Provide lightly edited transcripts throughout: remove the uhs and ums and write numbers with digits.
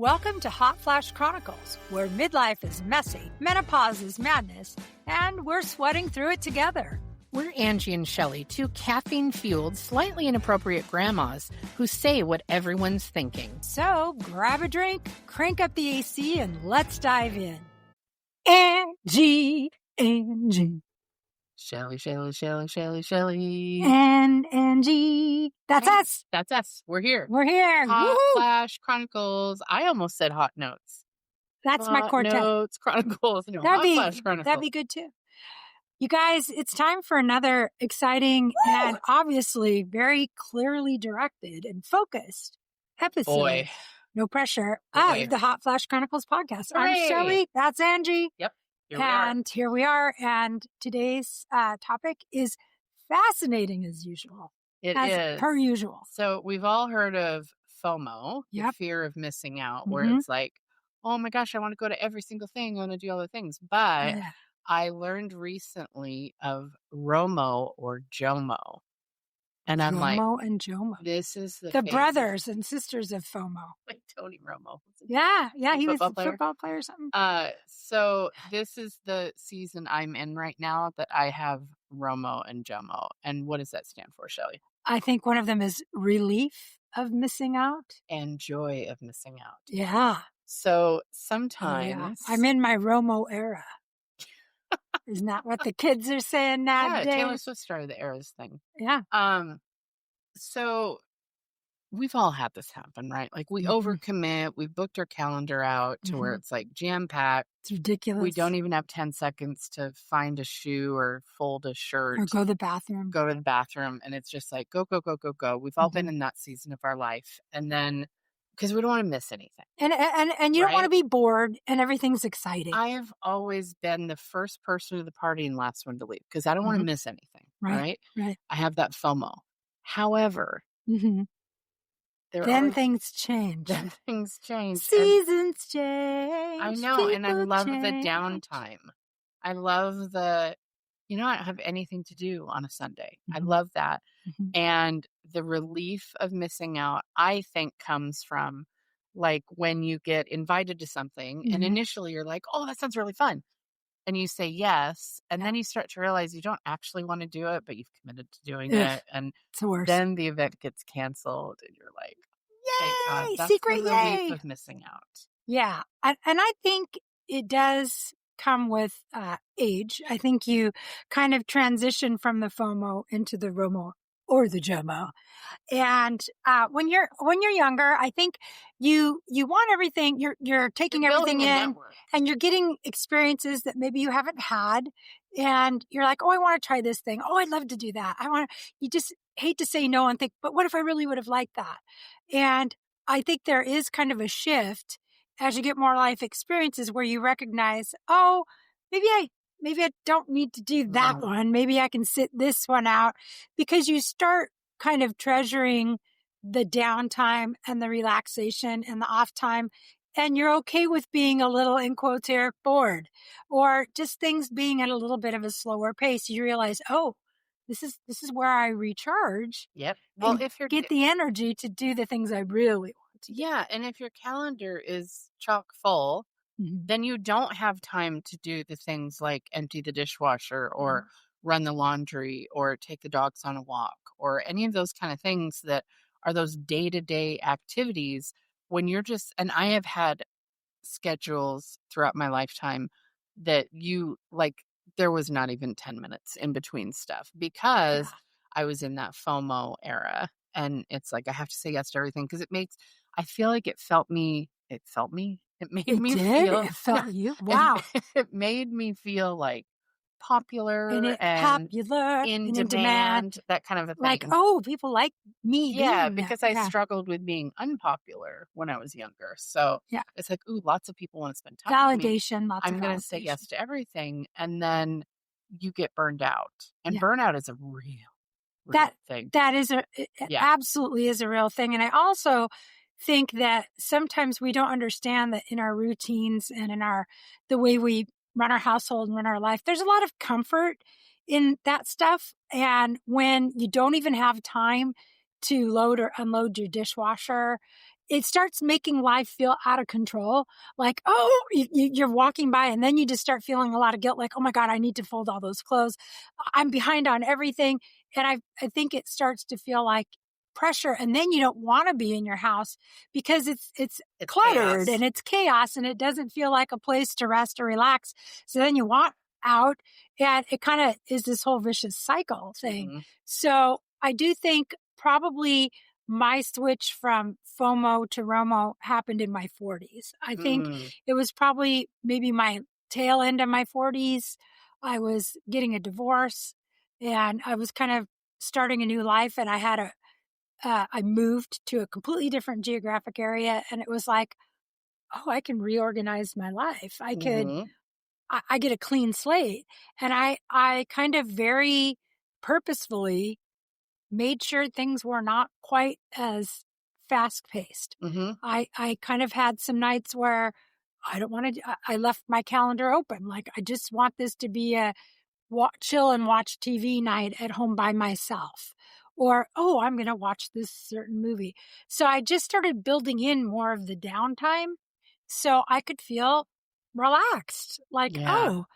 Welcome to Hot Flash Chronicles, where midlife is messy, menopause is madness, and we're sweating through it together. We're Angie and Shelly, two caffeine-fueled, slightly inappropriate grandmas who say what everyone's thinking. So grab a drink, crank up the AC, and let's dive in. Angie. Shelly, Shelly, Shelly, Shelly, Shelly. And Angie. That's us. That's us. We're here. We're here. Hot Woo-hoo. Flash Chronicles. I almost said Hot Notes. That's Hot my quartet. Notes Chronicles. No, That'd Hot Flash Chronicles. That'd be good too. You guys, it's time for another exciting and obviously very clearly directed and focused episode. Boy. No pressure Boy. of the Hot Flash Chronicles podcast. Hooray. I'm Shelly. That's Angie. Yep. Here we are. And today's topic is fascinating as usual. It as is. per usual. So we've all heard of FOMO, the Yep. fear of missing out, where Mhm. it's like, oh my gosh, I want to go to every single thing. I want to do all the things. But Yeah. I learned recently of ROMO or JOMO. And I'm like, FOMO and JOMO. this is the The phase brothers and sisters of FOMO. like Tony Romo. Yeah. He was a Football player? football player or something. So this is the season I'm in right now that I have ROMO and JOMO. And what does that stand for, Shelly? I think one of them is relief of missing out. And joy of missing out. Yeah. So Oh, sometimes yeah. I'm in my Romo era. Isn't that what the kids are saying yeah, nowadays? Taylor Swift started the Eras thing. Yeah. So we've all had this happen, right? Like we Mhm. overcommit, we've booked our calendar out to where Mhm. it's like jam packed. It's ridiculous. We don't even have 10 seconds to find a shoe or fold a shirt, Or go to the bathroom. go to the bathroom. And it's just like, go, go, go, go, go. We've all been Mhm. in that season of our life. And then, because we don't want to miss anything. And you don't want to Right? be bored and everything's exciting. I've always been the first person to the party and last one to leave because I don't want to Mhm. miss anything. Right. Right? I have that FOMO. However, Mhm. there Then are things change. then things change. And Seasons change. I know, and I people love the change. downtime. I love I don't have anything to do on a Sunday. I Mhm. love that. Mhm. And the relief of missing out, I think, comes from like when you get invited to something and Mhm. initially you're like, oh, that sounds really fun. And you say yes. And Yeah. then you start to realize you don't actually want to do it, but you've committed to doing Ugh. it. And It's the worst. then the event gets canceled and you're like, thank God. Yay! That's Secret the relief yay! of missing out. Yeah. And I think it does come with age. I think you kind of transition from the FOMO into the ROMO or the JOMO. And when you're younger, I think you want everything. You're taking You're everything building a in, network. and you're getting experiences that maybe you haven't had. And you're like, oh, I want to try this thing. Oh, I'd love to do that. You just hate to say no and think, but what if I really would have liked that? And I think there is kind of a shift as you get more life experiences where you recognize, oh, maybe I don't need to do that Mhm. one. Maybe I can sit this one out, because you start kind of treasuring the downtime and the relaxation and the off time. And you're okay with being a little, in quotes here, bored, or just things being at a little bit of a slower pace. You realize, oh, this is where I recharge Yep. Well, and if you're get the energy to do the things I really want to do. yeah, and if your calendar is chock full, Mhm. then you don't have time to do the things like empty the dishwasher or run the laundry or take the dogs on a walk or any of those kind of things that are those day-to-day activities when you're just, and I have had schedules throughout my lifetime that there was not even 10 minutes in between stuff because Yeah. I was in that FOMO era. And it's like I have to say yes to everything because I feel like it made It me did? feel It felt you? Wow. it made me feel like popular And and popular in and in demand. demand, that kind of a thing. Like, oh, people like me. Yeah, being that. because I Yeah. struggled with being unpopular when I was younger. So Yeah. it's like, ooh, lots of people want to spend time with me. Validation, lots I'm of going to say validation. yes to everything. And then you get burned out. And Yeah. burnout is a real thing. That is it Yeah. absolutely is a real thing. And I also think that sometimes we don't understand that in our routines and in the way we run our household and run our life, there's a lot of comfort in that stuff. And when you don't even have time to load or unload your dishwasher, it starts making life feel out of control. Like, oh, you're walking by and then you just start feeling a lot of guilt. Like, oh my God, I need to fold all those clothes. I'm behind on everything. And I think it starts to feel like pressure. And then you don't want to be in your house because it's It's cluttered chaos. and it's chaos and it doesn't feel like a place to rest or relax. So then you want out, and it kind of is this whole vicious cycle thing. Mhm. So I do think probably my switch from FOMO to ROMO happened in my 40s. I think Mm. it was probably maybe my tail end of my 40s. I was getting a divorce and I was kind of starting a new life, and I moved to a completely different geographic area, and it was like, oh, I can reorganize my life. Mhm. I get a clean slate. And I kind of very purposefully made sure things were not quite as fast paced. Mhm. I kind of had some nights where I don't want to, I left my calendar open. Like, I just want this to be a chill and watch TV night at home by myself. Or, oh, I'm going to watch this certain movie. So I just started building in more of the downtime so I could feel relaxed. Like, Yeah. oh,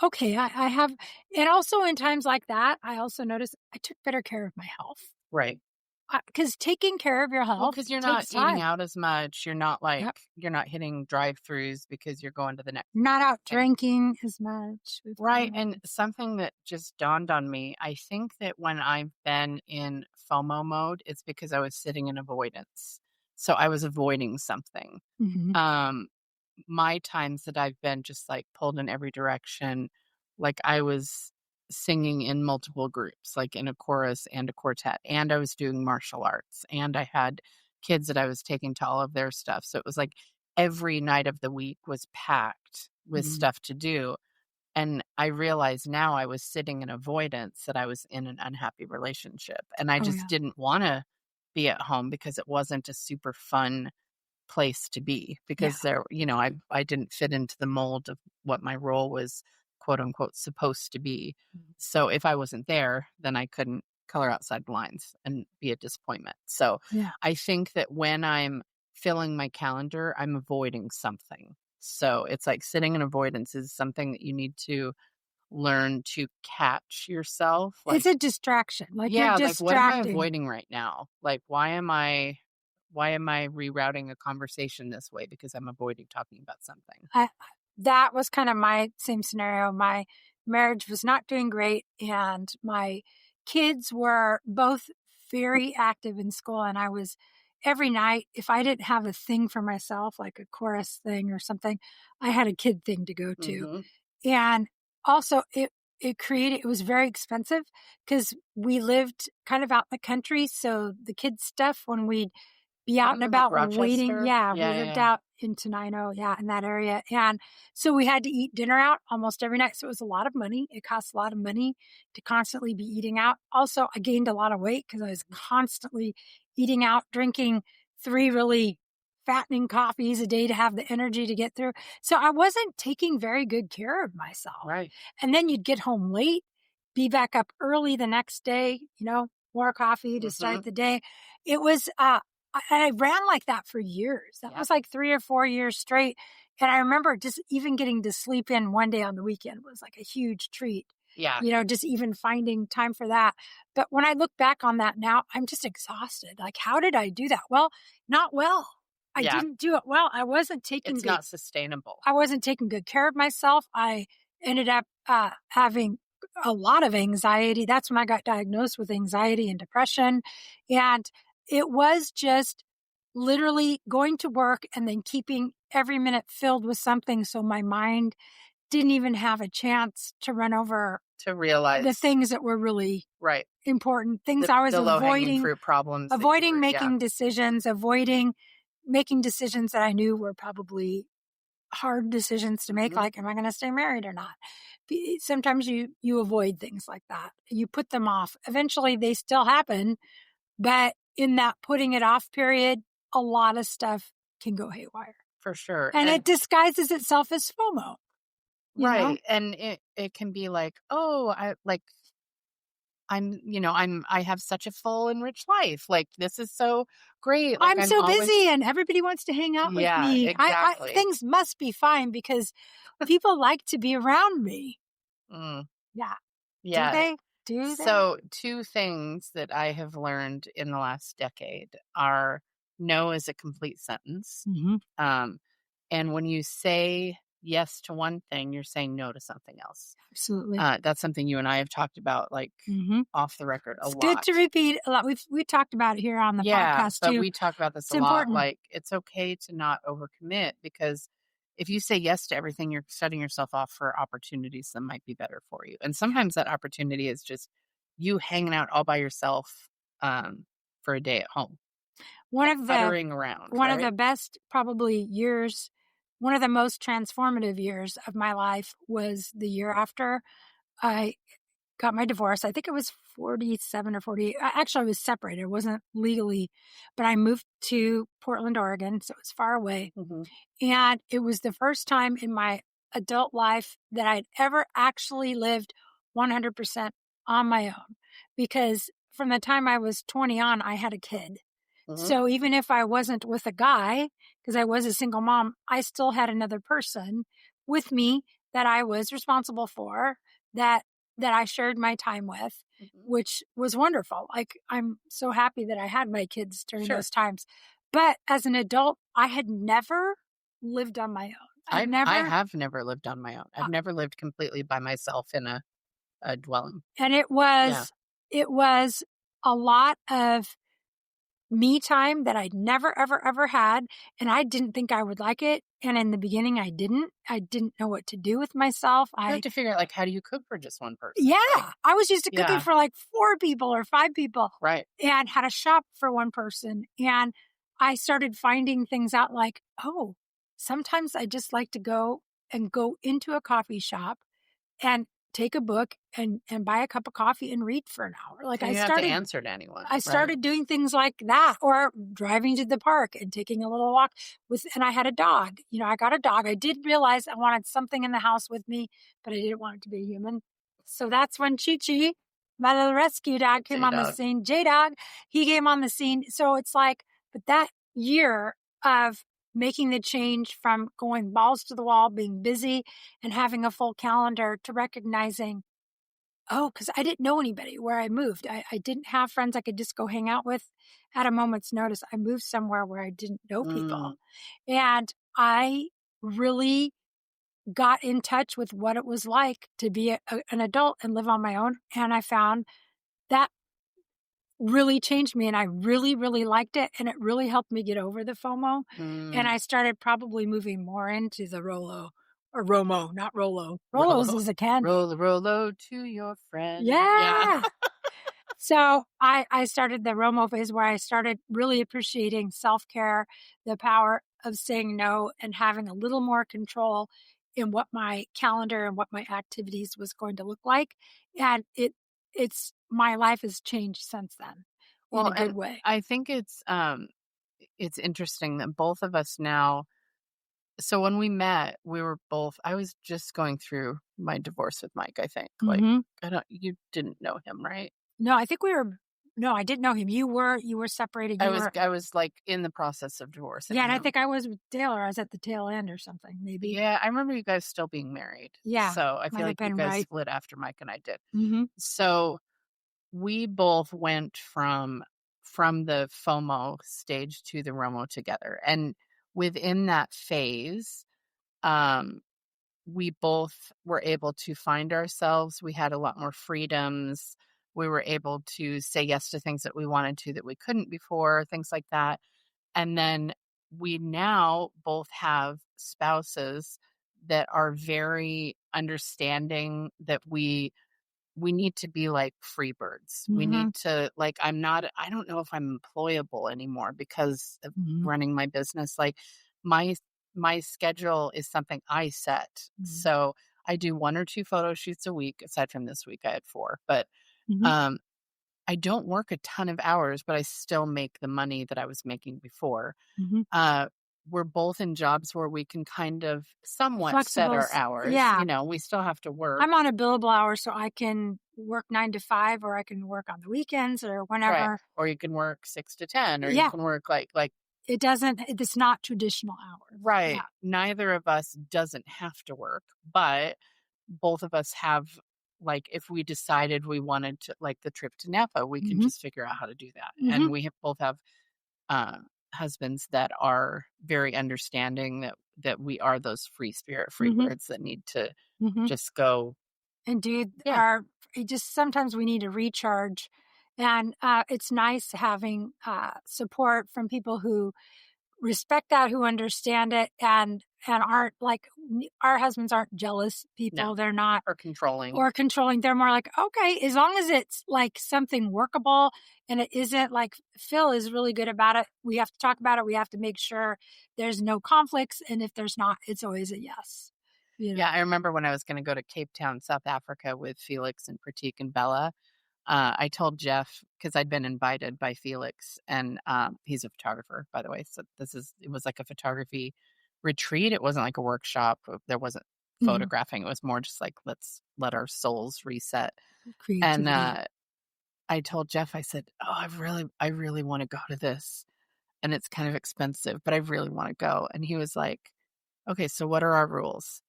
okay, I have. And also in times like that, I also noticed I took better care of my health. Right. Because taking care of your Well, health because you're not takes eating time. out as much. You're not like Yep. you're not hitting drive-throughs because you're going to the next Not out thing. drinking as much with Right. And friends. something that just dawned on me, I think that when I've been in FOMO mode, it's because I was sitting in avoidance. So I was avoiding something. Hmm. Um, my times that I've been just like pulled in every direction, like I was singing in multiple groups, like in a chorus and a quartet, and I was doing martial arts, and I had kids that I was taking to all of their stuff. So it was like every night of the week was packed with Hmm. stuff to do. And I realize now I was sitting in avoidance that I was in an unhappy relationship. And I Oh, just yeah. didn't want to be at home because it wasn't a super fun place to be Yeah. because I didn't fit into the mold of what my role was, quote unquote, supposed to be. Mhm. So if I wasn't there, then I couldn't color outside the lines and be a disappointment. So Yeah. I think that when I'm filling my calendar, I'm avoiding something. So it's like sitting in avoidance is something that you need to learn to catch yourself. It's Like, a distraction. Like, you're yeah, like what am I distracting. avoiding right now? Like why am I rerouting a conversation this way because I'm avoiding talking about something? I That was kind of my same scenario. My marriage was not doing great, and my kids were both very active in school, and I was every night, if I didn't have a thing for myself, like a chorus thing or something, I had a kid thing to go to. Mhm. And also it was very expensive because we lived kind of out in the country. So the kids stuff, when we'd be out and Wasn't it like about waiting. Rochester? Yeah, Yeah, we yeah, lived yeah. out in Tenino, yeah, in that area. And so we had to eat dinner out almost every night. So it was a lot of money. It costs a lot of money to constantly be eating out. Also, I gained a lot of weight because I was constantly eating out, drinking 3 really fattening coffees a day to have the energy to get through. So I wasn't taking very good care of myself. Right. And then you'd get home late, be back up early the next day, more coffee to start Mhm. the day. It was, I ran like that for years. That Yep. was like 3 or 4 years straight. And I remember just even getting to sleep in one day on the weekend was like a huge treat. Yeah. Just even finding time for that. But when I look back on that now, I'm just exhausted. Like, how did I do that? Well, not well. I Yeah. didn't do it well. It's not sustainable. I wasn't taking good care of myself. I ended up having a lot of anxiety. That's when I got diagnosed with anxiety and depression. And it was just literally going to work and then keeping every minute filled with something. So my mind didn't even have a chance to run over To the realize, things that were really right, important, things the I was the low-hanging avoiding, fruit problems that you avoiding were, yeah. making decisions, avoiding making decisions that I knew were probably hard decisions to make, Mhm. like, am I going to stay married or not? Sometimes you avoid things like that. You put them off. Eventually they still happen, but in that putting it off period, a lot of stuff can go haywire. For sure. And it And disguises itself as FOMO, you know? right, and it can be like, "Oh, I like I have such a full and rich life. Like, this is so great. Like, I'm I'm so always, busy and everybody wants to hang out with yeah, me. exactly. Things must be fine because people like to be around me. Mm, Yeah. Do yeah. they? Do they? So, two things that I have learned in the last decade are no is a complete sentence. Mhm. Um, and when you say yes to one thing, you're saying no to something else. Absolutely. That's something you and I have talked about, like, Mhm. off the record a It's good lot. to repeat a lot. We talked about it here on the Yeah, podcast but too. we talk about this It's a lot. important. Like, it's okay to not overcommit, because if you say yes to everything, you're setting yourself off for opportunities that might be better for you. And sometimes that opportunity is just you hanging out all by yourself, um, for a day at home, One like of the puttering around, one of right? the best probably years, one of the most transformative years of my life was the year after I got my divorce. I think it was 47 or 40. Actually, I was separated. It wasn't legally, but I moved to Portland, Oregon, so it was far away. Mhm. And it was the first time in my adult life that I'd ever actually lived 100% on my own. Because from the time I was 20 on, I had a kid. Mhm. So even if I wasn't with a guy, because I was a single mom, I still had another person with me that I was responsible for, that I shared my time with, Mhm. which was wonderful. Like, I'm so happy that I had my kids during Sure. those times. But as an adult, I had never lived on my own. I'd I never, have never lived on my own. uh, I've never lived completely by myself in a dwelling. and Yeah. it was a lot of me time that I'd never, ever, ever had. And I didn't think I would like it. And in the beginning, I didn't. I didn't know what to do with myself. You have to figure out, like, how do you cook for just one person? Like, I was used to cooking yeah, for like 4 people or 5 people right. and had a shop for one person. And I started finding things out like, oh, sometimes I just like to go into a coffee shop and take a book and buy a cup of coffee and read for an hour. Like, And you have to answer to anyone, I right? started doing things like that, or driving to the park and taking a little walk and I had a dog. I got a dog. I did realize I wanted something in the house with me, but I didn't want it to be a human. So that's when Chi Chi, my little rescue dog, came on the J-Dog. scene. J Dog, he came on the scene. So it's like, but that year of making the change from going balls to the wall, being busy and having a full calendar, to recognizing, oh, because I didn't know anybody where I moved. I didn't have friends I could just go hang out with at a moment's notice. I moved somewhere where I didn't know people. Mm, And I really got in touch with what it was like to be an adult and live on my own. And I found that really changed me and I really, really liked it. And it really helped me get over the FOMO. And mm. I started probably moving more into the Rolo or Romo, not Rolo. Rolo's Rolo. is a candy. Roll the Rolo to your friend. Yeah. Yeah. So I started the ROMO phase where I started really appreciating self-care, the power of saying no and having a little more control in what my calendar and what my activities was going to look like. And it's my life has changed since then in Well, a good and way. I think it's interesting that both of us now, so when we met, we were both I was just going through my divorce with Mike, I think. Like, Mhm. I don't you didn't know him, right? No, I think we were no, I didn't know him. You were separated. I You was were I was like in the process of divorcing Yeah, and I him. think I was with Taylor. I was at the tail end or something, maybe. Yeah, I remember you guys still being married. Yeah, So I feel might have like you been guys right. split after Mike and I did. Mhm. So we both went from the FOMO stage to the ROMO together. And within that phase, um, we both were able to find ourselves. We had a lot more freedoms. We were able to say yes to things that we wanted to that we couldn't before, things like that. And then we now both have spouses that are very understanding that we need to be like free birds. We Mhm. need to, like, I don't know if I'm employable anymore because of Mhm. running my business. Like, my my schedule is something I set. Mhm. So I do 1 or 2 photo shoots a week. Aside from this week, I had 4. But Mhm. um I don't work a ton of hours, but I still make the money that I was making before. Mhm. Uh we're both in jobs where we can kind of somewhat set our Flexibles. hours. Yeah. We still have to work. I'm on a billable hour, so I can work 9 to 5, or I can work on the weekends or Right. whenever. Or you can work 6 to 10, or you Yeah. can work like It's not traditional hours. right. Yeah. Neither of us doesn't have to work, but both of us have, like, if we decided we wanted to, like the trip to Napa, we can Mhm. just figure out how to do that. And Mhm. we both have uh, husbands that are very understanding that we are those free spirit, free Mhm. birds that need to Mhm. just go. And do Yeah, our it just sometimes we need to recharge, and, it's nice having, support from people who respect that, who understand it, and aren't like our husbands aren't jealous no, people. They're not or controlling. or controlling. They're more like, okay, as long as it's like something workable and it isn't like Phil is really good about it. We have to talk about it. We have to make sure there's no conflicts. And if there's not, it's always a yes. You Yeah, know? I remember when I was going to go to Cape Town, South Africa with Felix and Pratik and Bella. I told Jeff, because I'd been invited by Felix, and he's a photographer, by the way. So it was like a photography retreat. It wasn't like a workshop. There wasn't Mhm. photographing. It was more just like, let's let our souls reset. And Creativity. I told Jeff, I said, "Oh, I really want to go to this, and it's kind of expensive, but I really want to go." And he was like, "Okay, so what are our rules?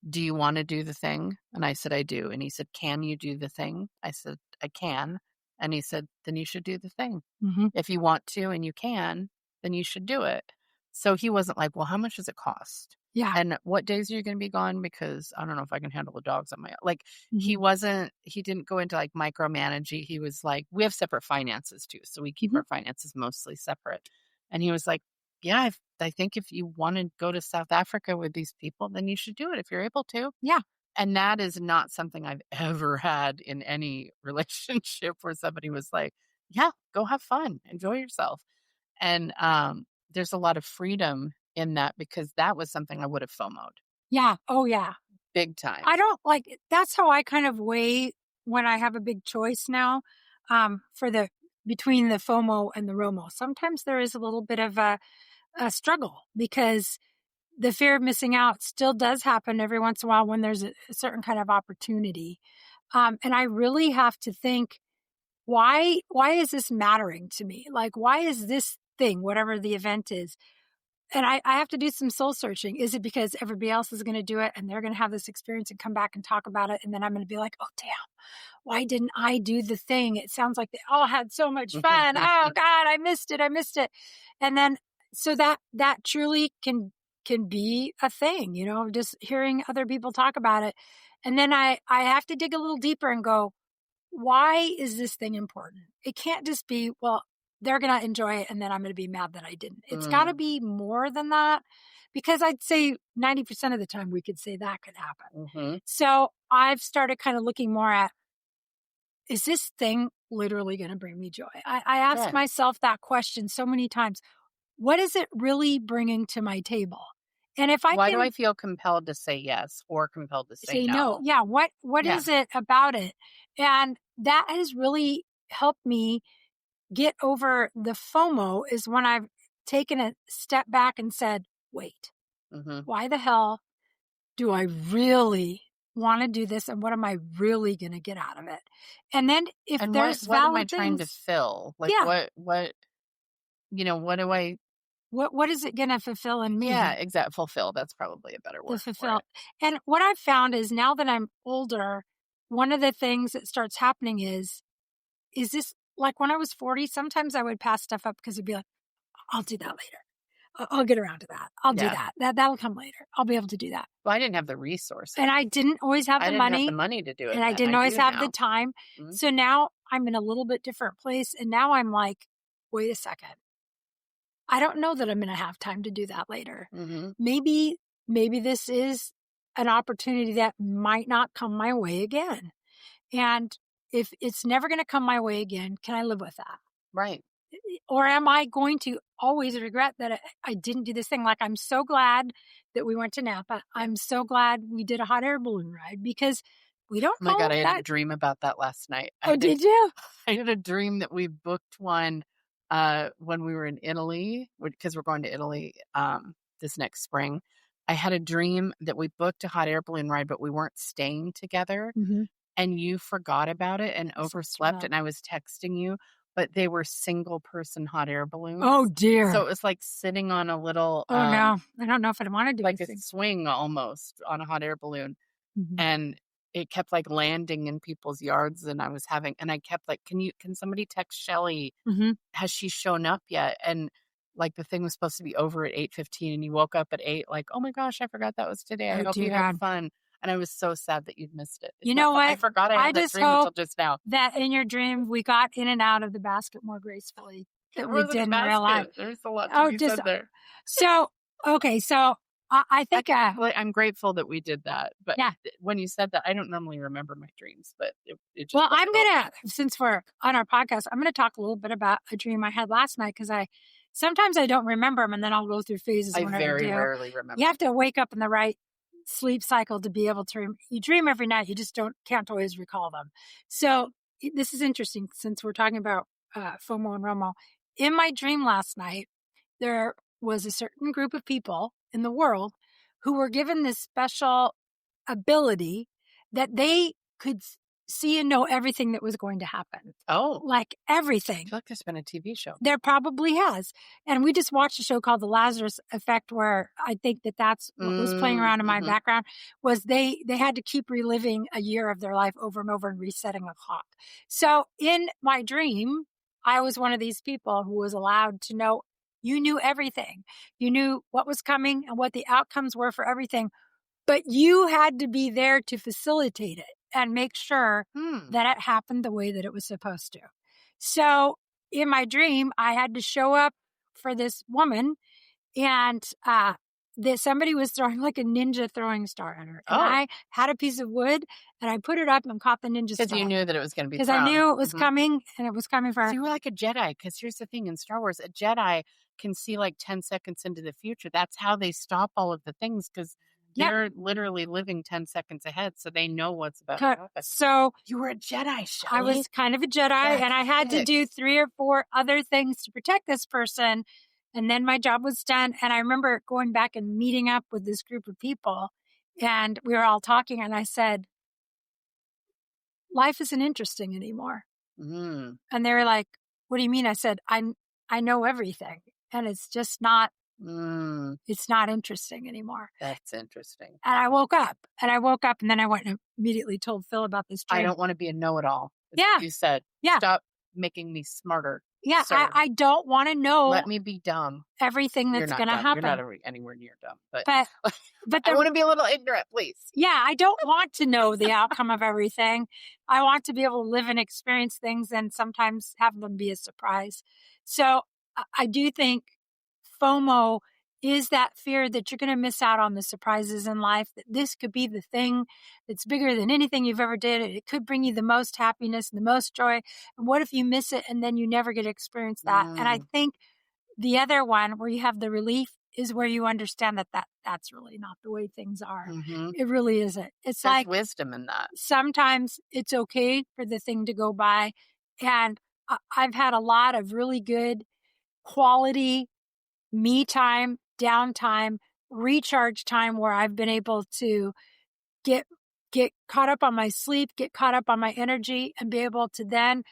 Do you want to do the thing?" And I said, "I do." And he said, "Can you do the thing?" I said, "I can." And he said, "Then you should do the thing. Hmm. If you want to and you can, then you should do it." So he wasn't like, "Well, how much does it cost? Yeah. And what days are you going to be gone? Because I don't know if I can handle the dogs on my own." Like, Hmm. he didn't go into like micromanaging. He was like, we have separate finances too. So we keep Hmm. our finances mostly separate. And he was like, "Yeah, I think if you want to go to South Africa with these people, then you should do it if you're able to." Yeah. And that is not something I've ever had in any relationship where somebody was like, "Yeah, go have fun, enjoy yourself." And there's a lot of freedom in that, because that was something I would have FOMO'd Yeah. Oh, yeah. big time. I don't like that's how I kind of weigh when I have a big choice now, for the between the FOMO and the ROMO. Sometimes there is a little bit of a struggle because the fear of missing out still does happen every once in a while when there's a certain kind of opportunity. And I really have to think, why is this mattering to me? Like, why is this thing, whatever the event is? And I have to do some soul searching. Is it because everybody else is going to do it and they're going to have this experience and come back and talk about it? And then I'm going to be like, oh, damn, why didn't I do the thing? It sounds like they all had so much fun. Oh God, I missed it. I missed it. And then, so that truly can be a thing, just hearing other people talk about it. And then I have to dig a little deeper and go, why is this thing important? It can't just be, well, they're going to enjoy it and then I'm going to be mad that I didn't. It's got to Mm, be more than that, because I'd say 90% of the time we could say that could happen. mhm. So I've started kind of looking more at, is this thing literally going to bring me joy? I ask Yeah. myself that question so many times. What is it really bringing to my table? And if I Why do I can feel compelled to say yes or compelled to say say no, no? yeah, what Yeah. is it about it? And that has really helped me get over the FOMO, is when I've taken a step back and said, wait, Hmm. why the hell do I really want to do this? And what am I really going to get out of it? And then if And there's what am I valid trying to things, fill? Like, yeah, what do I? what is it going to fulfill in Yeah, me? exact fulfill. That's probably a better The word for fulfill. it. And what I've found is, now that I'm older, one of the things that starts happening is this, like when I was 40, sometimes I would pass stuff up because it'd be like, I'll do that later. I'll get around to that. I'll do Yeah. that. That'll come later. I'll be able to do that. Well, I didn't have the resources. And I didn't always have I the didn't have the money, money to do it and I then. didn't I always do have the now. time. Mhm. So now I'm in a little bit different place. And now I'm like, wait a second. I don't know that I'm going to have time to do that later. Mhm. Maybe this is an opportunity that might not come my way again. And if it's never going to come my way again, can I live with that? Right. Or am I going to always regret that I didn't do this thing? Like, I'm so glad that we went to Napa. Yeah. I'm so glad we did a hot air balloon ride, because we don't Oh my know god, I had a that. dream about that last night. Oh, did you? I had a dream that we booked one when we were in Italy, because we're going to Italy. this next spring. I had a dream that we booked a hot air balloon ride, but we weren't staying together. Mhm. And you forgot about it and So overslept, sad. and I was texting you, but they were single person hot air balloons. Oh, So dear. it was like sitting on a little, Oh, no. I don't know if I'd wanna do like a anything. swing almost on a hot air balloon. Mhm. And it kept like landing in people's yards, and I kept like, can somebody text Shelly? Mhm. Has she shown up yet? And like the thing was supposed to be over at 8:15 and you woke up at 8 like, "Oh my gosh, I forgot that was today. I Oh, hope dear you had God. fun." And I was so sad that you'd missed it. You Isn't that know I what? forgot I I had that just dream until hope just now. that in your dream, we got in and out of the basket more gracefully It than we wasn't a did in real life. basket. There's a lot to Oh, be just said there. so okay, so I think, I'm grateful that we did that, but yeah. when you said that, I don't normally remember my dreams, but it just Well, brought I'm it all gonna back. since we're on our podcast, I'm gonna talk a little bit about a dream I had last night because I sometimes I don't remember them, and then I'll go through phases I when I very do. rarely remember. You have to wake up in the right sleep cycle to be able to. You dream every night, you just can't always recall them. So this is interesting since we're talking about FOMO and ROMO. In my dream last night, there was a certain group of people in the world who were given this special ability that they could see and know everything that was going to happen. Oh, Like I everything. feel like there's been a TV show. There probably has. And we just watched a show called The Lazarus Effect where I think that's what was playing around in my Mhm. background was they had to keep reliving a year of their life over and over and resetting a clock. So in my dream, I was one of these people who was allowed to know you knew everything. You knew what was coming and what the outcomes were for everything, but you had to be there to facilitate it and make sure Hmm. that it happened the way that it was supposed to. So in my dream, I had to show up for this woman, and that somebody was throwing like a ninja throwing star at her. And Oh, I had a piece of wood and I put it up and caught the ninja because you star knew that it was going to be because I thrown. knew it was Mhm. coming and it was coming for So her. you were like a Jedi, because here's the thing in Star Wars, a Jedi can see like 10 seconds into the future. That's how they stop all of the things, because Yep. they're literally living 10 seconds ahead, so they know what's about to happen. So You were a Jedi, Shelly. I was kind of a Jedi and I had to do 3 or 4 other things to protect this person. And then my job was done. And I remember going back and meeting up with this group of people and we were all talking and I said, life isn't interesting anymore. Mm, And they were like, what do you mean? I said, I know everything and it's just not, mm, it's not interesting anymore. that's interesting. And I woke up and then I went and immediately told Phil about this I dream. don't want to be a know-it-all. It's Yeah. what you said. Yeah. Stop making me smarter. Yeah. Sir. I don't want to know Let me be dumb. everything You're that's not going to dumb. happen. You're not anywhere near dumb. But But I the, want to be a little ignorant, please. yeah, I don't want to know the outcome of everything. I want to be able to live and experience things and sometimes have them be a surprise. So I do think FOMO is that fear that you're going to miss out on the surprises in life, that this could be the thing that's bigger than anything you've ever did. It could bring you the most happiness and the most joy. And what if you miss it and then you never get to experience that? And I think the other one where you have the relief is where you understand that's really not the way things are. Mm-hmm. It really isn't. It's There's like wisdom in that. sometimes it's okay for the thing to go by. And I've had a lot of really good quality me time, downtime, recharge time where I've been able to get caught up on my sleep, get caught up on my energy, and be able to then,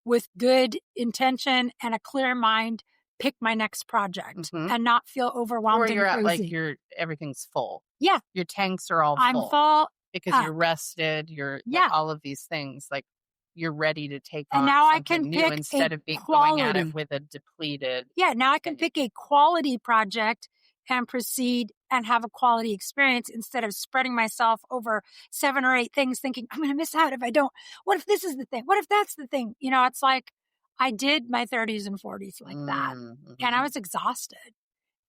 with good intention and a clear mind, pick my next project and not feel overwhelmed Or and you're at like crazy. everything's full. Yeah, Your tanks are all I'm full full. because you're rested. You're Yeah. all of these things, like you're ready to take And on now I something can new pick instead a of going at quality. it with a depleted. Yeah, now I can pick a quality project and proceed and have a quality experience instead of spreading myself over 7 or 8 things thinking, I'm going to miss out if I don't. What if this is the thing? What if that's the thing? You know, it's like I did my 30s and 40s like that. And I was exhausted.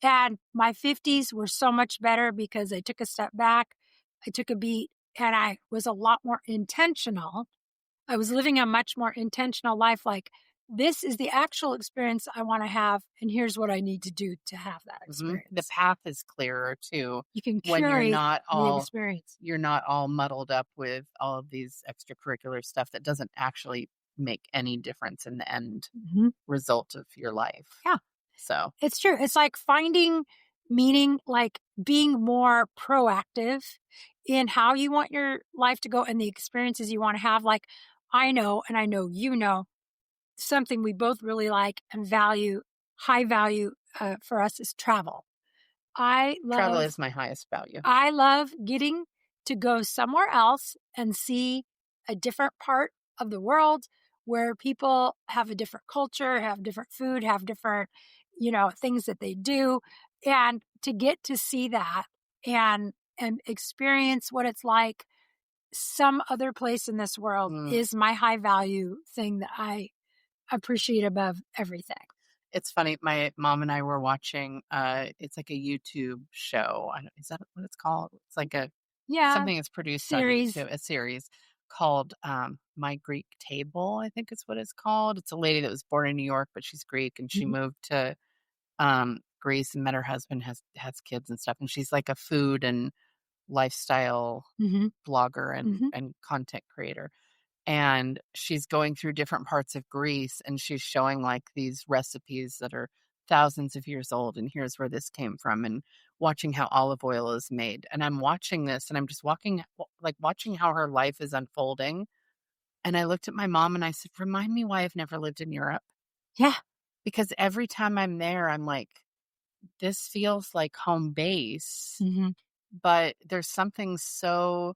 And my 50s were so much better because I took a step back, I took a beat, and I was a lot more intentional. I was living a much more intentional life. Like, this is the actual experience I want to have, and here's what I need to do to have that experience. The path is clearer too. You can when you're curate not the all experience. you're not all muddled up with all of these extracurricular stuff that doesn't actually make any difference in the end result of your life. Yeah. So It's true. It's like finding meaning like being more proactive in how you want your life to go and the experiences you want to have. Like, I know, and I know you know, something we both really like and value, high value for us is travel. I Travel love is my highest value. I love getting to go somewhere else and see a different part of the world where people have a different culture, have different food, have different, things that they do. And to get to see that and experience what it's like some other place in this world Mm. is my high value thing that I appreciate above everything. It's funny. My mom and I were watching. It's like a YouTube show. Is that what it's called? It's like a Yeah, something that's produced on series. YouTube. A series called "My Greek Table." I think is what it's called. It's a lady that was born in New York, but she's Greek, and she Mhm, moved to Greece and met her husband, has kids and stuff, and she's like a food and lifestyle mhm, blogger mhm. and content creator. And she's going through different parts of Greece, and she's showing like these recipes that are thousands of years old, and here's where this came from, and watching how olive oil is made. And I'm watching this, and I'm just watching how her life is unfolding. And I looked at my mom and I said, "Remind me why I've never lived in Europe." Yeah. Because every time I'm there, I'm like, this feels like home base, Mhm, but there's something so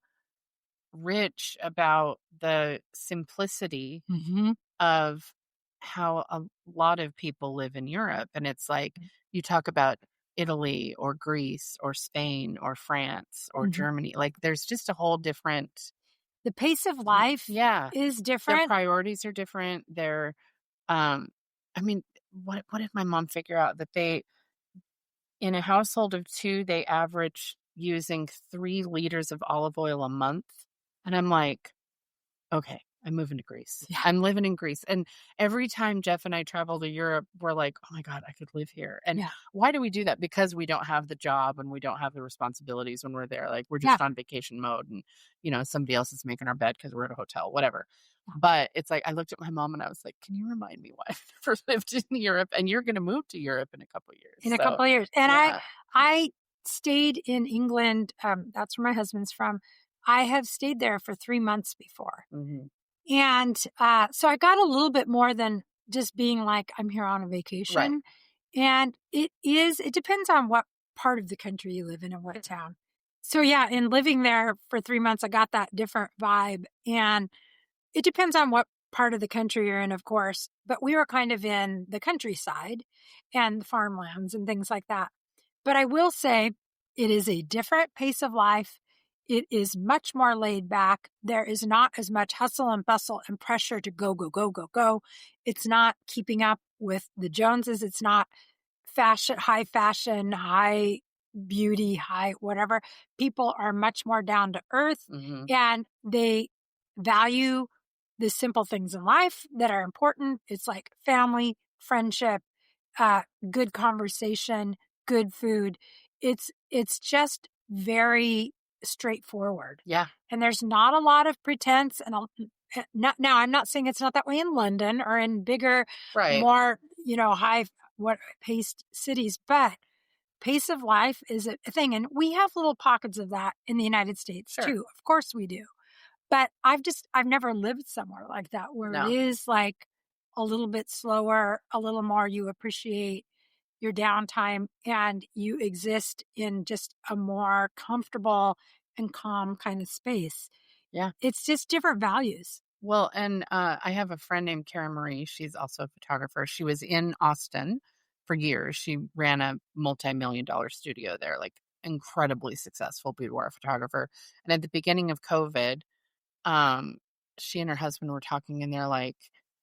rich about the simplicity mhm. of how a lot of people live in Europe. And it's like you talk about Italy or Greece or Spain or France or Mhm. Germany. Like there's just a whole different, The pace of life yeah, is their different. priorities are different. Um, I mean, what did my mom figure out that in a household of two, they average using 3 liters of olive oil a month? And I'm like, okay, I'm moving to Greece. Yeah, I'm living in Greece, and every time Jeff and I travel to Europe, we're like, "Oh my god, I could live here." And yeah, why do we do that? Because we don't have the job and we don't have the responsibilities when we're there. Like, we're yeah, just on vacation mode and, somebody else is making our bed because 'cause we're at a hotel, whatever. yeah. But it's like, I looked at my mom and I was like, "Can you remind me why I've never lived in Europe?" And you're gonna move to Europe in a couple years. In a So, couple of years. And I yeah. I stayed in England, that's where my husband's from. I have stayed there for 3 months before. Mhm. And, so I got a little bit more than just being like, I'm here on a Right. vacation. And it depends on what part of the country you live in and what town. So, yeah, in living there for 3 months, I got that different vibe. And it depends on what part of the country you're in, of course, but we were kind of in the countryside and the farmlands and things like that. But I will say it is a different pace of life. It is much more laid back. There is not as much hustle and bustle and pressure to go, go, go, go, go. It's not keeping up with the Joneses. It's not fashion, high beauty, high whatever. People are much more down to earth Mhm. and they value the simple things in life that are important. It's like family, friendship, good conversation, good food. It's just very straightforward. Yeah. And there's not a lot of pretense and not now I'm not saying it's not that way in London or in bigger, Right. more, high what paced cities, but pace of life is a thing. And we have little pockets of that in the United States Sure. too. Of course we do. But I've never lived somewhere like that where it No. is like a little bit slower, a little more you appreciate your downtime and you exist in just a more comfortable and calm kind of space. Yeah. It's just different values. Well, and I have a friend named Karen Marie. She's also a photographer. She was in Austin for years. She ran a multi-million-dollar studio there, like incredibly successful boudoir photographer. And at the beginning of COVID, um, she and her husband were talking, and they're like,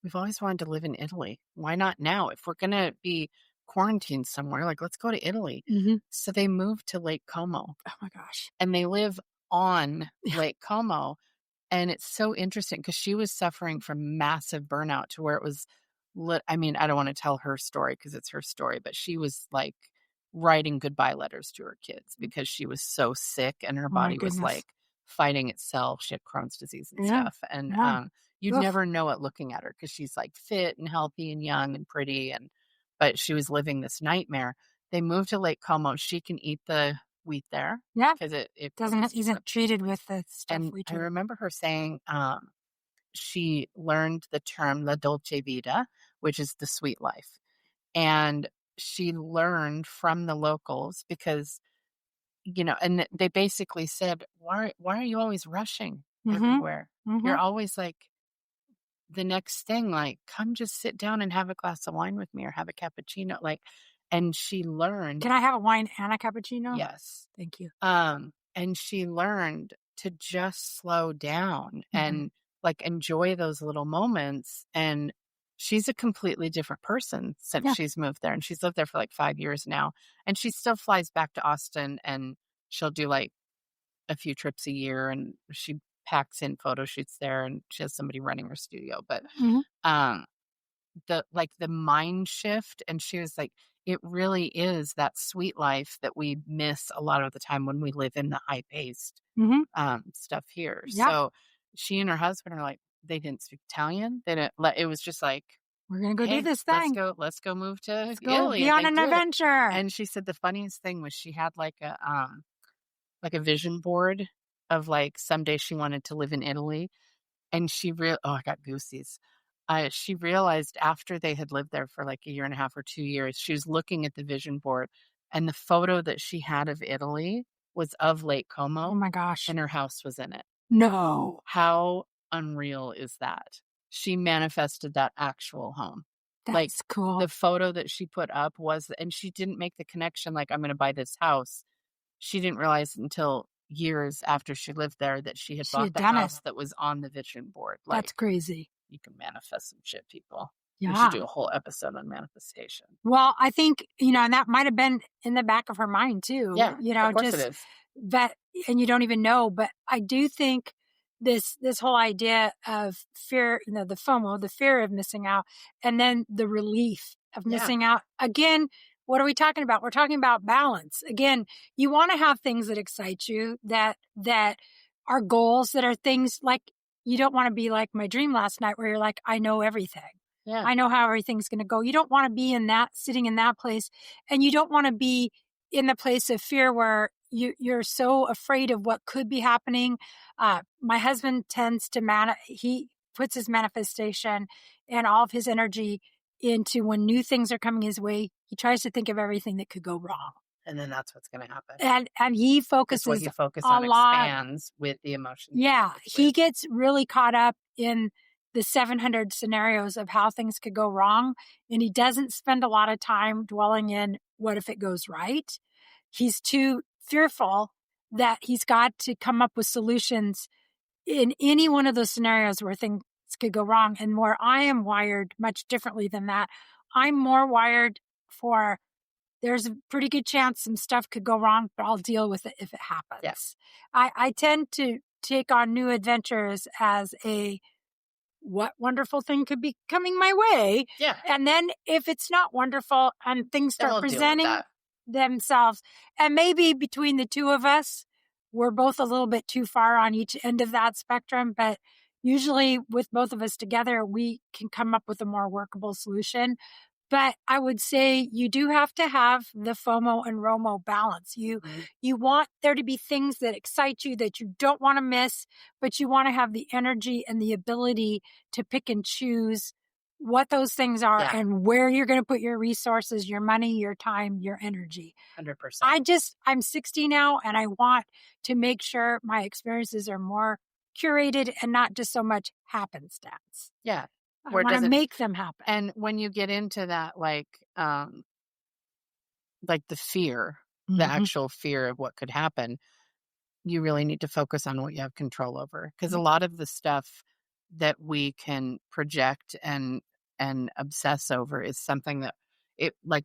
"We've always wanted to live in Italy. Why not now? If we're gonna be quarantined somewhere, like let's go to Italy." Mhm. So they moved to Lake Como, Oh my gosh. and they live on Yeah. Lake Como. And it's so interesting because she was suffering from massive burnout to where it was I mean, I don't wanna tell her story because it's her story, but she was, like, writing goodbye letters to her kids because she was so sick and her Oh my body was, goodness. like, fighting itself. She had Crohn's disease and Yeah. stuff, and, Yeah. you'd Oof. never know it looking at her because she's, like, fit and healthy and young and pretty, but she was living this nightmare. They moved to Lake Como. She can eat the wheat there Yeah. because it Doesn't produces isn't treated with the stuff and we I treat. remember her saying, she learned the term la dolce vita, which is the sweet life. And she learned from the locals because, and they basically said, why are you always rushing Mhm. everywhere? You're Mhm. always like the next thing, like, come just sit down and have a glass of wine with me or have a cappuccino. Like, and she learned, Can I have a wine and a cappuccino? yes. Thank you. And she learned to just slow down Mhm. and like enjoy those little moments. And she's a completely different person since Yeah. she's moved there. And she's lived there for like 5 years now. And she still flies back to Austin and she'll do like a few trips a year and she packs in photo shoots there and she has somebody running her studio. But Mhm. um the mind shift, and she was like, it really is that sweet life that we miss a lot of the time when we live in the high paced Mhm. stuff here. Yeah. So she and her husband are like, they didn't speak Italian. They didn't let it was just like, We're gonna go do hey, this thing. let's go move to Let's go Italy. be And on they an did. adventure. And she said the funniest thing was she had like a vision board of like someday she wanted to live in Italy. And I got goosies. She realized after they had lived there for like a year and a half or 2 years, she was looking at the vision board and the photo that she had of Italy was of Lake Oh Como my gosh. and her house was in it. No. How unreal is that? She manifested that actual home. Like That's cool. the photo that she put up and she didn't make the connection like, I'm going to buy this house. She didn't realize until years after she lived there that she had She bought had the done it. house that was on the vision board. That's Like, crazy. you can manifest some shit, people. We should Yeah. do a whole episode on manifestation. Well, I think, and that might have been in the back of her mind too, Yeah, of course it just is. that, and you don't even know, but I do think this whole idea of fear, the FOMO, the fear of missing out, and then the relief of Yeah. missing out. Again, what are we talking about? We're talking about balance. Again, you want to have things that excite you, that are goals, that are things like, you don't want to be like my dream last night where you're like, I know everything. Yeah. I know how everything's going to go. You don't want to be sitting in that place. And you don't want to be in the place of fear where you're so afraid of what could be happening. My husband tends to he puts his manifestation and all of his energy into when new things are coming his way. He tries to think of everything that could go wrong. And then that's what's going to happen. And he Because what focuses you focus a on lot. expands with the emotions. Yeah, he gets really caught up in the 700 scenarios of how things could go wrong. And he doesn't spend a lot of time dwelling in what if it goes right. He's too fearful that he's got to come up with solutions in any one of those scenarios where things could go wrong. And where I am wired much differently than that, I'm more wired for there's a pretty good chance some stuff could go wrong, but I'll deal with it if it happens. Yes. I tend to take on new adventures as what wonderful thing could be coming my way. Yeah. And then if it's not wonderful and things Then start we'll deal with presenting that. themselves, and maybe between the two of us, we're both a little bit too far on each end of that spectrum, but usually with both of us together, we can come up with a more workable solution. But I would say you do have to have the FOMO and ROMO balance. You want there to be things that excite you that you don't want to miss, but you want to have the energy and the ability to pick and choose what those things are and where you're going to put your resources, your money, your time, your energy. 100%. I'm 60 now and I want to make sure my experiences are more curated and not just so much happenstance. Yeah. I want to make them happen. And when you get into that, like the fear, the actual fear of what could happen, you really need to focus on what you have control over. Because a lot of the stuff that we can project and obsess over is something that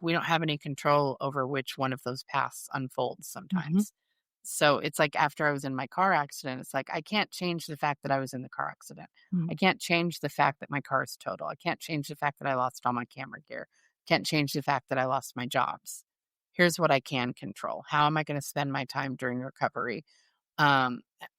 we don't have any control over which one of those paths unfolds sometimes. So it's like after I was in my car accident, it's like I can't change the fact that I was in the car accident. I can't change the fact that my car is total. I can't change the fact that I lost all my camera gear. Can't change the fact that I lost my jobs. Here's what I can control. How am I going to spend my time during recovery?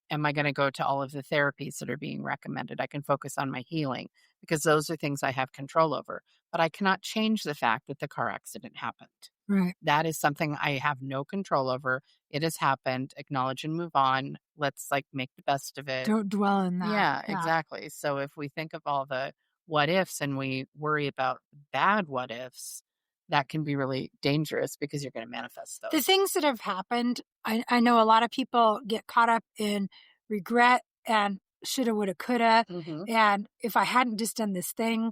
am I going to go to all of the therapies that are being recommended? I can focus on my healing because those are things I have control over. But I cannot change the fact that the car accident happened. Right. That is something I have no control over. It has happened. Acknowledge and move on. Let's make the best of it. Don't dwell in that. Yeah, exactly. So if we think of all the what ifs and we worry about bad what ifs, that can be really dangerous because you're going to manifest those. The things that have happened, I know a lot of people get caught up in regret and shoulda, woulda, coulda. And if I hadn't just done this thing,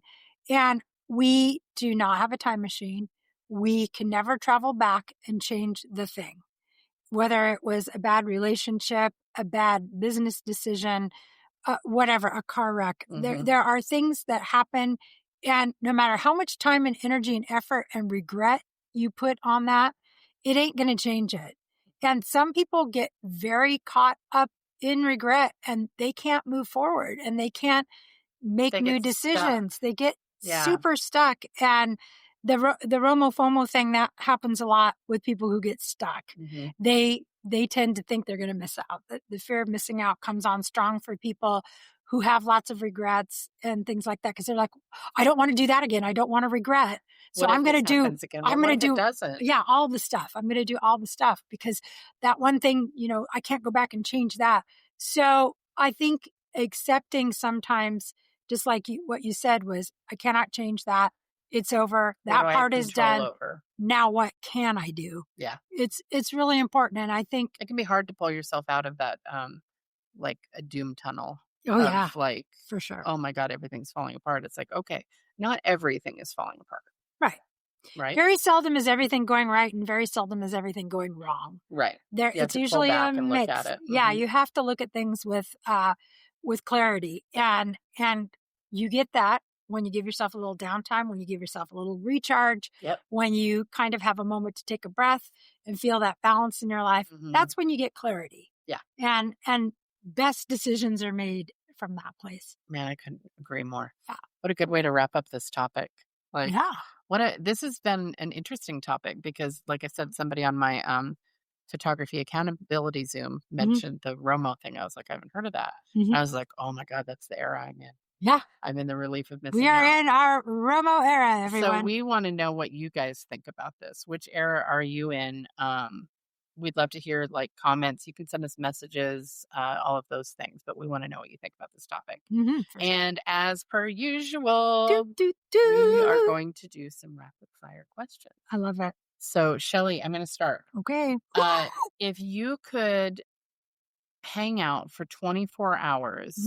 and we do not have a time machine, we can never travel back and change the thing. Whether it was a bad relationship, a bad business decision, whatever, a car wreck. There are things that happen, and no matter how much time and energy and effort and regret you put on that, it ain't going to change it. And some people get very caught up in regret and they can't move forward and they can't make new decisions. Stuck. They get super stuck. And the ROMO FOMO thing, that happens a lot with people who get stuck. They tend to think they're going to miss out. The fear of missing out comes on strong for people who have lots of regrets and things like that. Cause they're like, I don't want to do that again. I don't want to regret. So I'm going to do, all the stuff. I'm going to do all the stuff because that one thing, I can't go back and change that. So I think accepting sometimes, just like what you said was, I cannot change that. It's over. That part is done. Now what can I do? Yeah. It's really important. And I think it can be hard to pull yourself out of that, like a doom tunnel. Oh yeah. For sure. Oh my God, everything's falling apart. It's like, okay, not everything is falling apart. Right. Very seldom is everything going right and very seldom is everything going wrong. Right. It's usually a mix. Yeah. You have to look at things with clarity and you get that when you give yourself a little downtime, when you give yourself a little recharge, when you kind of have a moment to take a breath and feel that balance in your life, that's when you get clarity. Yeah. And best decisions are made from that place. Man, I couldn't agree more. Yeah. What a good way to wrap up this topic. This has been an interesting topic because, like I said, somebody on my photography accountability Zoom mentioned the ROMO thing. I was like, I haven't heard of that. I was like, oh my God, that's the era I'm in. Yeah. I'm in the relief of missing out. We are in our ROMO era, everyone. So we want to know what you guys think about this. Which era are you in? We'd love to hear comments. You can send us messages, all of those things, but we want to know what you think about this topic. And as per usual, we are going to do some rapid fire questions. I love it. So Shelly, I'm going to start. Okay. If you could hang out for 24 hours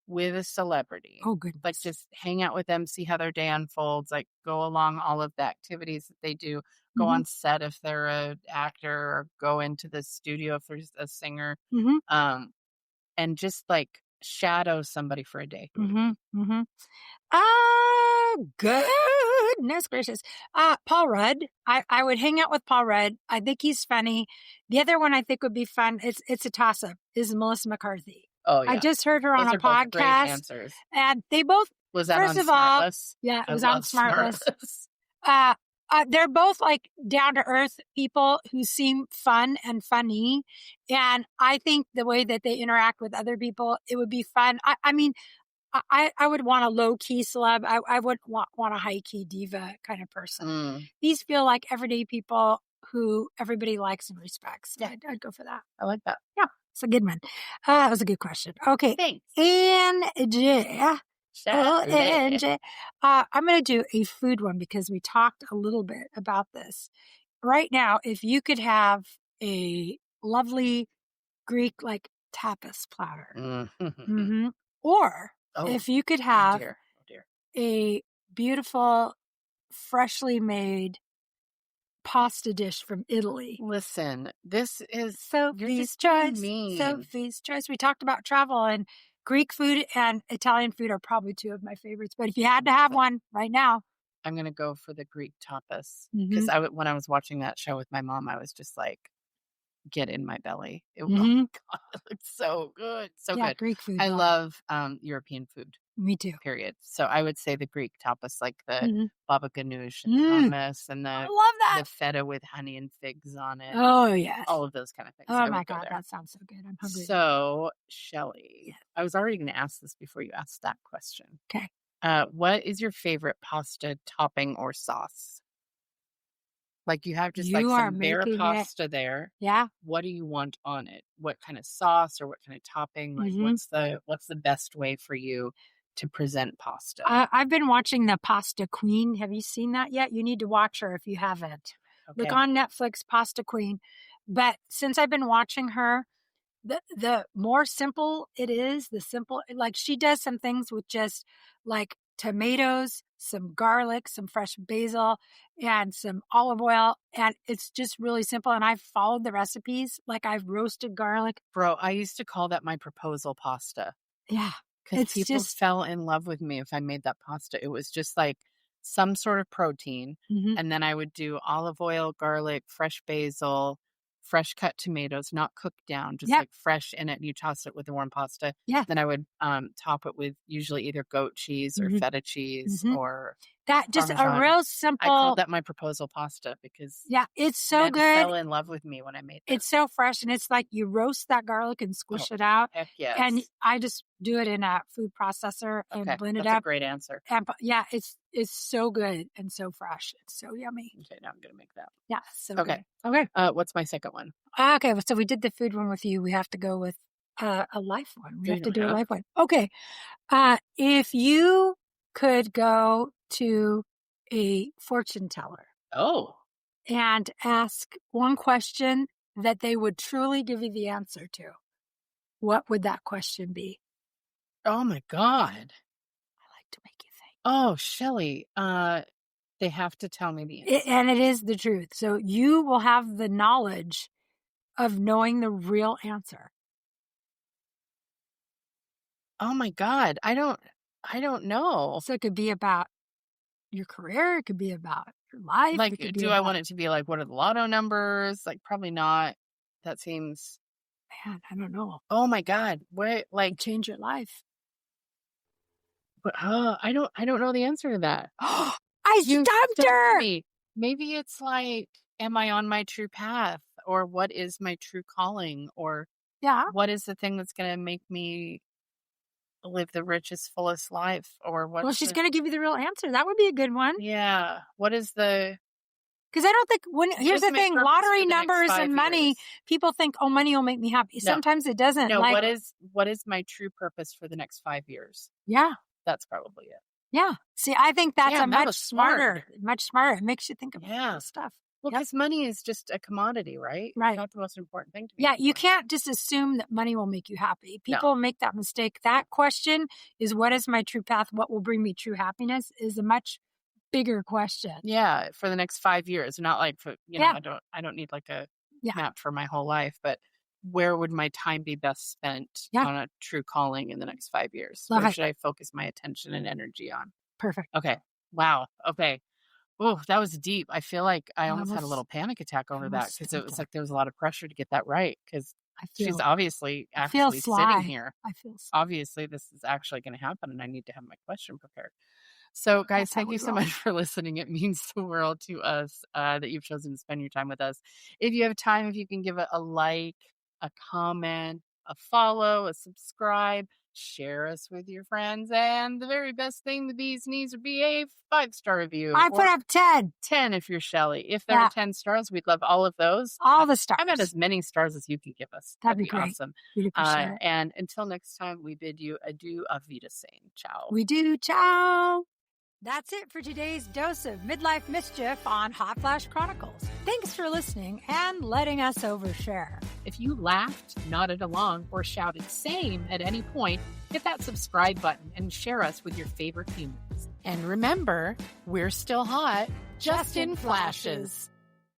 with a celebrity. Oh, goodness. Just hang out with them, see how their day unfolds, go along all of the activities that they do, go on set if they're an actor, or go into the studio if there's a singer, and just shadow somebody for a day. Goodness gracious. Paul Rudd. I would hang out with Paul Rudd. I think he's funny. The other one I think would be fun, it's a toss-up, is Melissa McCarthy. Oh, yeah. I just heard her on a podcast. Great answers. And they both, was that first on of all, Smartless? Yeah, it was on Smartless. They're both down to earth people who seem fun and funny. And I think the way that they interact with other people, it would be fun. I mean, I would want a low key celeb. I wouldn't want a high key diva kind of person. These feel like everyday people who everybody likes and respects. Yeah. I'd go for that. I like that. Yeah. It's a good one. That was a good question. Okay. Thanks. Angie. I'm going to do a food one because we talked a little bit about this. Right now, if you could have a lovely Greek tapas platter, or if you could have a beautiful, freshly made pasta dish from Italy. Listen, this is Sophie's choice. Sophie's choice. We talked about travel, and Greek food and Italian food are probably two of my favorites. But if you had to have one right now, I'm going to go for the Greek tapas because when I was watching that show with my mom, I was just like, get in my belly. Oh my God, it looks so good. So good. Greek food. I love European food. Me too. period. So I would say the Greek tapas, like the Mhm. baba ganoush and hummus and I the love that. feta with honey and figs on it. Oh, yes. All of those kind of things. Oh, I my would go God. there. That sounds so good. I'm hungry. So, Shelly, Yes. I was already going to ask this before you asked that question. Okay. What is your favorite pasta topping or sauce? Like you have just like You are some bare making it. pasta there. Yeah. What do you want on it? What kind of sauce or what kind of topping? Like Mhm. what's the best way for you to present pasta? I've been watching the Pasta Queen. Have you seen that yet? You need to watch her if you haven't. Look Okay. on Netflix, Pasta Queen. But since I've been watching her, the more simple it is, the simple, like she does some things with just like tomatoes, some garlic, some fresh basil, and some olive oil. And it's just really simple. And I've followed the recipes. Like I've roasted garlic. Bro, I used to call that my proposal pasta. Yeah. Because It's people just, fell in love with me if I made that pasta. It was just like some sort of protein. mhm. And then I would do olive oil, garlic, fresh basil, fresh cut tomatoes, not cooked down, just Yep. like fresh in it. And you toss it with the warm pasta. Yeah. Then I would top it with usually either goat cheese or Mhm. feta cheese Mhm. or That just a Parmesan. real I called simple. that my proposal pasta because Yeah. It's so men good. fell in love with me when I made that. It's so fresh, and it's like you roast that garlic and squish Oh, it out. heck And yes. I just do it in a food processor and Okay, blend it that's a up. great answer. And yeah, it's so good and so fresh. It's so yummy. Okay, now I'm going to make that. Yeah, so Okay. good. Okay. What's my second one? Okay, so we did the food one with you. We have to go with a life one. We Do have you to do a have? life one. Okay. If you could go to a fortune teller Oh, and ask one question that they would truly give you the answer to, what would that question be? oh my God. I like to make you think. Oh, Shelly, they have to tell me the answer. And it is the truth. So you will have the knowledge of knowing the real answer. Oh my God. I don't know. So it could be about your career. It could be about your life. Like, It could be do I about, want it to be like, what are the lotto numbers? Like, probably not. That seems, man, I don't know. oh my God. What, like, Change your life. but, I don't know the answer to that. I You stumped her. me. Maybe it's like, am I on my true path? Or what is my true calling? Or Yeah. what is the thing that's going to make me live the richest, fullest life? Or what? Well, she's going to give you the real answer. That would be a good one. Yeah. What is the? Because I don't think here's the What's my thing, purpose lottery for the next numbers 5 and money, years? people think, oh, money will make me happy. No. Sometimes it doesn't. No, like, what is my true purpose for the next 5 years? yeah. That's probably it. Yeah. See, I think that's Damn, a that much was smart. smarter. It makes you think about Yeah. this stuff. Well, Yep. because money is just a commodity, right? Right. It's not the most important thing to me. Yeah, you can't just assume that money will make you happy. No. People make that mistake. That question is, what is my true path? What will bring me true happiness is a much bigger question. Yeah, for the next 5 years, not like for Yeah. I don't need like a Yeah. map for my whole life, but where would my time be best spent Yeah. on a true calling in the next 5 years? Love Where it. should I focus my attention and energy on? Perfect. Okay. Wow. Okay. Oh, that was deep. I feel like I almost had a almost- little panic attack over that almost because it stumped was her. like there was a lot of pressure to get that right because I feel, she's obviously I feel actually sly. sitting here. I feel sly. Obviously, this is actually going to happen and I need to have my question prepared. So, guys, That's how thank we you so roll. much for listening. It means the world to us that you've chosen to spend your time with us. If you have time, if you can give it a like, a comment, a follow, a subscribe, share us with your friends. And the very best thing the bees needs would be a 5-star review. I put or up 10. 10 if you're Shelly. If there Yeah. are 10 stars, we'd love all of those. All the stars. How about as many stars as you can give us? That'd be great. awesome. We'd appreciate it. And until next time, we bid you adieu, auf Wiedersehen. Ciao. We do. Ciao. That's it for today's dose of midlife mischief on Hot Flash Chronicles. Thanks for listening and letting us overshare. If you laughed, nodded along, or shouted same at any point, hit that subscribe button and share us with your favorite humans. And remember, we're still hot, just in flashes.